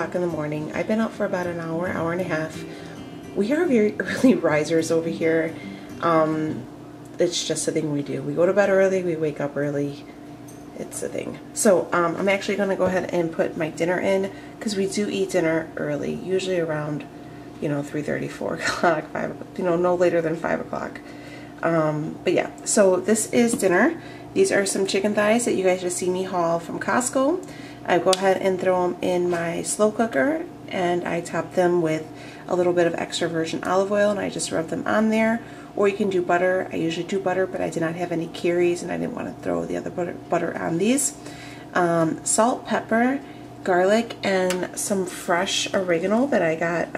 o'clock in the morning. I've been up for about an hour, hour and a half. We are very early risers over here. It's just a thing we do. We go to bed early, we wake up early. It's a thing. So I'm actually going to go ahead and put my dinner in, because we do eat dinner early, usually around, you know, 3:30, 4 o'clock, 5, you know, no later than 5 o'clock. But yeah, so this is dinner. These are some chicken thighs that you guys just see me haul from Costco. I go ahead and throw them in my slow cooker, and I top them with a little bit of extra virgin olive oil, and I just rub them on there. Or you can do butter. I usually do butter, but I did not have any Kerry's, and I didn't want to throw the other butter on these. Salt, pepper, garlic, and some fresh oregano that I got.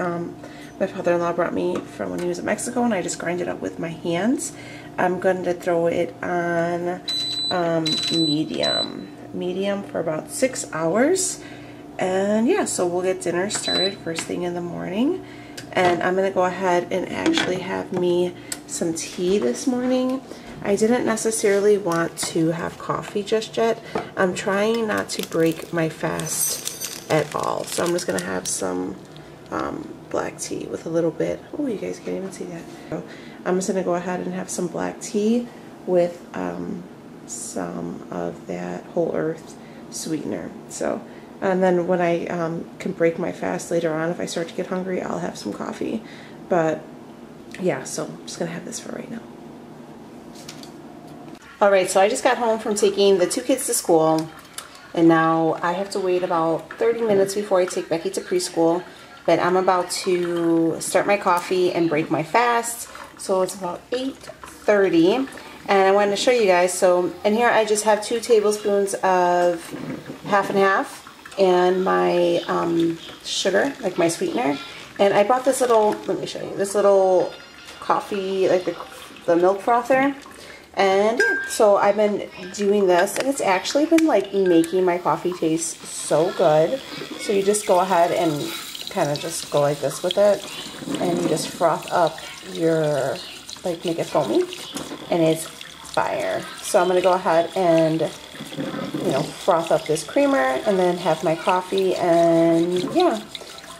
My father-in-law brought me from when he was in Mexico, and I just grind it up with my hands. I'm going to throw it on medium for about 6 hours. And yeah, so we'll get dinner started first thing in the morning. And I'm going to go ahead and actually have me some tea this morning. I didn't necessarily want to have coffee just yet. I'm trying not to break my fast at all. So I'm just going to have some black tea with a little bit. Oh, you guys can't even see that. So I'm just going to go ahead and have some black tea with some of that whole earth sweetener. So, and then when I can break my fast later on, if I start to get hungry, I'll have some coffee. But yeah, so I'm just going to have this for right now. Alright, so I just got home from taking the 2 kids to school, and now I have to wait about 30 minutes before I take Becky to preschool. But I'm about to start my coffee and break my fast. So it's about 8:30, and I wanted to show you guys. So in here I just have 2 tablespoons of half and half, and my sugar, like my sweetener. And I bought this little, let me show you, this little coffee, like the milk frother. And so I've been doing this, and it's actually been like making my coffee taste so good. So you just go ahead and kind of just go like this with it, and you just froth up your, like, make it foamy, and it's fire. So I'm going to go ahead and, you know, froth up this creamer and then have my coffee. And yeah,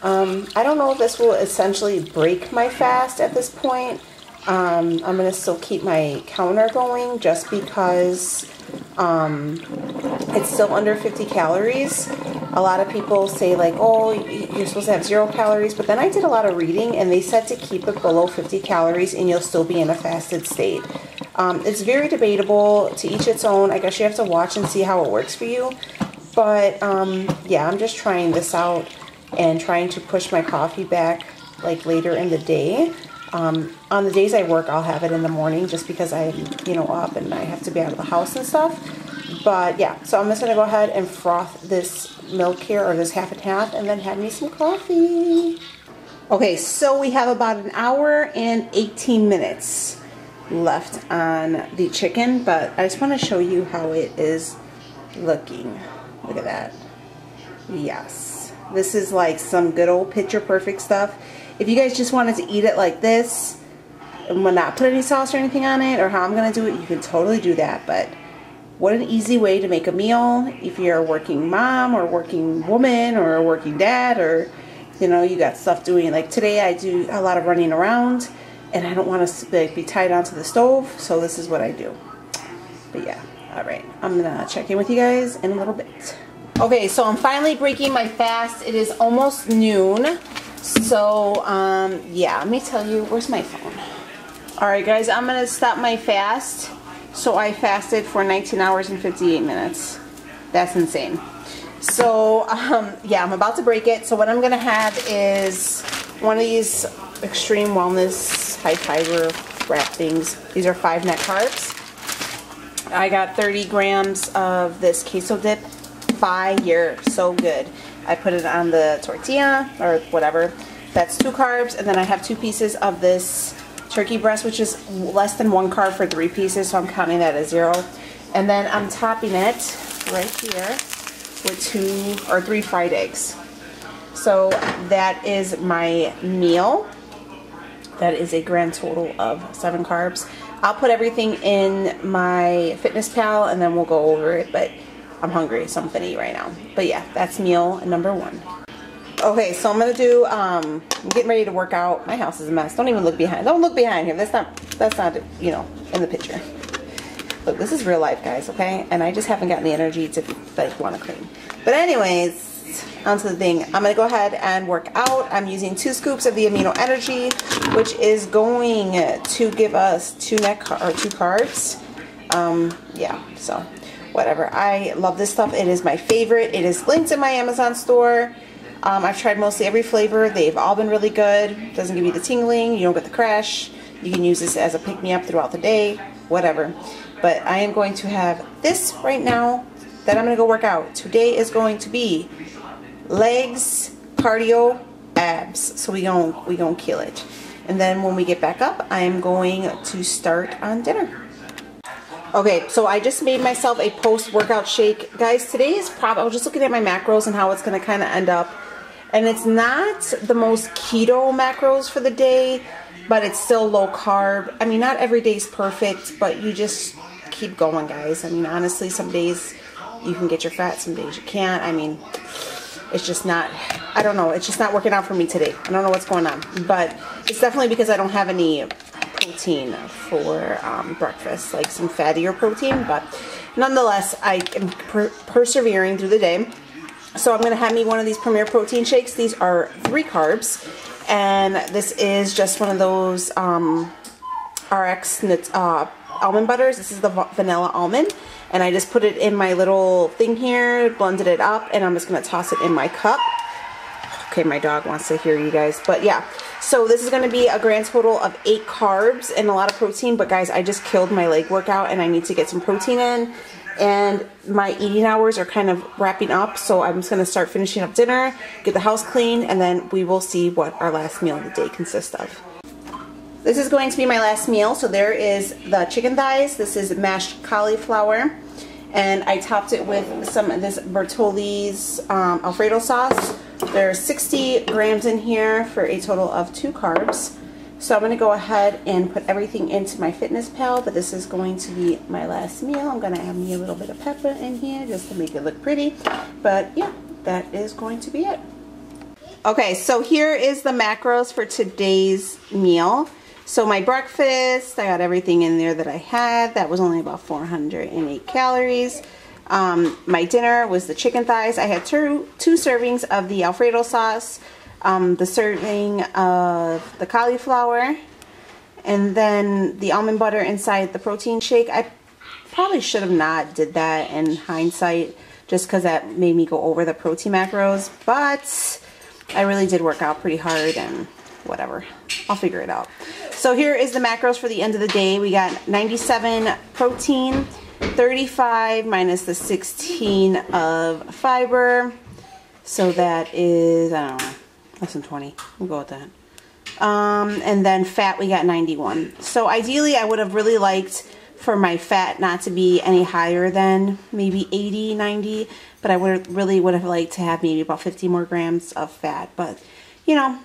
I don't know if this will essentially break my fast at this point. I'm going to still keep my counter going just because it's still under 50 calories. A lot of people say like, oh, you're supposed to have 0 calories, but then I did a lot of reading, and they said to keep it below 50 calories and you'll still be in a fasted state. It's very debatable, to each its own. I guess you have to watch and see how it works for you. But yeah, I'm just trying this out and trying to push my coffee back like later in the day. On the days I work, I'll have it in the morning just because I'm, you know, up and I have to be out of the house and stuff. But yeah, so I'm just going to go ahead and froth this milk here, or this half and half, and then have me some coffee. Okay, so we have about an hour and 18 minutes left on the chicken, but I just want to show you how it is looking. Look at that. Yes. This is like some good old picture perfect stuff. If you guys just wanted to eat it like this and not put any sauce or anything on it, or how I'm going to do it, you can totally do that. But what an easy way to make a meal if you're a working mom or working woman or a working dad, or, you know, you got stuff doing. Like today I do a lot of running around and I don't want to like be tied onto the stove, so this is what I do. But yeah, alright, I'm going to check in with you guys in a little bit. Okay, so I'm finally breaking my fast. It is almost noon. So, yeah, let me tell you, where's my phone? Alright guys, I'm going to stop my fast. So I fasted for 19 hours and 58 minutes. That's insane. So, yeah, I'm about to break it. So what I'm going to have is one of these extreme wellness high fiber wrap things. These are 5 net carbs. I got 30 grams of this queso dip. Fire, so good. I put it on the tortilla or whatever. That's 2 carbs, and then I have 2 pieces of this turkey breast, which is less than 1 carb for 3 pieces, so I'm counting that as 0. And then I'm topping it right here with 2 or 3 fried eggs. So that is my meal. That is a grand total of 7 carbs. I'll put everything in my Fitness Pal and then we'll go over it, but I'm hungry, so I'm gonna eat right now. But yeah, that's meal number 1. Okay, so I'm gonna do, I'm getting ready to work out. My house is a mess. Don't even look behind. Don't look behind here. That's not, you know, in the picture. Look, this is real life, guys, okay? And I just haven't gotten the energy to, like, want to clean. But anyways, onto the thing. I'm gonna go ahead and work out. I'm using 2 scoops of the Amino Energy, which is going to give us 2 carbs. Yeah, so whatever. I love this stuff. It is my favorite. It is linked in my Amazon store. I've tried mostly every flavor. They've all been really good. Doesn't give you the tingling. You don't get the crash. You can use this as a pick-me-up throughout the day. Whatever. But I am going to have this right now. Then I'm going to go work out. Today is going to be legs, cardio, abs. So we gonna kill it. And then when we get back up, I am going to start on dinner. Okay, so I just made myself a post-workout shake. Guys, today is probably, I was just looking at my macros and how it's going to kind of end up. And it's not the most keto macros for the day, but it's still low carb. I mean, not every day is perfect, but you just keep going, guys. I mean, honestly, some days you can get your fat, some days you can't. I mean, it's just not, I don't know, it's just not working out for me today. I don't know what's going on, but it's definitely because I don't have any protein for breakfast, like some fattier protein, but nonetheless, I am persevering through the day. So I'm going to have me one of these Premier Protein shakes. These are 3 carbs, and this is just one of those RX almond butters. This is the vanilla almond, and I just put it in my little thing here, blended it up, and I'm just going to toss it in my cup. Okay, my dog wants to hear you guys, but yeah. So this is going to be a grand total of 8 carbs and a lot of protein, but guys, I just killed my leg workout and I need to get some protein in, and my eating hours are kind of wrapping up, so I'm just going to start finishing up dinner, get the house clean, and then we will see what our last meal of the day consists of. This is going to be my last meal. So there is the chicken thighs. This is mashed cauliflower, and I topped it with some of this Bertolli's Alfredo sauce. There's 60 grams in here for a total of 2 carbs. So I'm going to go ahead and put everything into my Fitness Pal, but this is going to be my last meal. I'm going to add me a little bit of pepper in here just to make it look pretty. But yeah, that is going to be it. Okay, so here is the macros for today's meal. So my breakfast, I got everything in there that I had. That was only about 408 calories. My dinner was the chicken thighs. I had two servings of the Alfredo sauce, the serving of the cauliflower, and then the almond butter inside the protein shake. I probably should have not did that in hindsight, just because that made me go over the protein macros, but I really did work out pretty hard, and whatever, I'll figure it out. So here is the macros for the end of the day. We got 97 protein, 35 minus the 16 of fiber, so that is, I don't know, less than 20. We'll go with that. And then fat, we got 91. So ideally, I would have really liked for my fat not to be any higher than maybe 80, 90, but I really would have liked to have maybe about 50 more grams of fat. But, you know,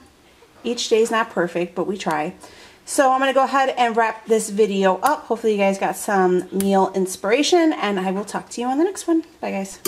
each day is not perfect, but we try. So I'm going to go ahead and wrap this video up. Hopefully you guys got some meal inspiration, and I will talk to you on the next one. Bye, guys.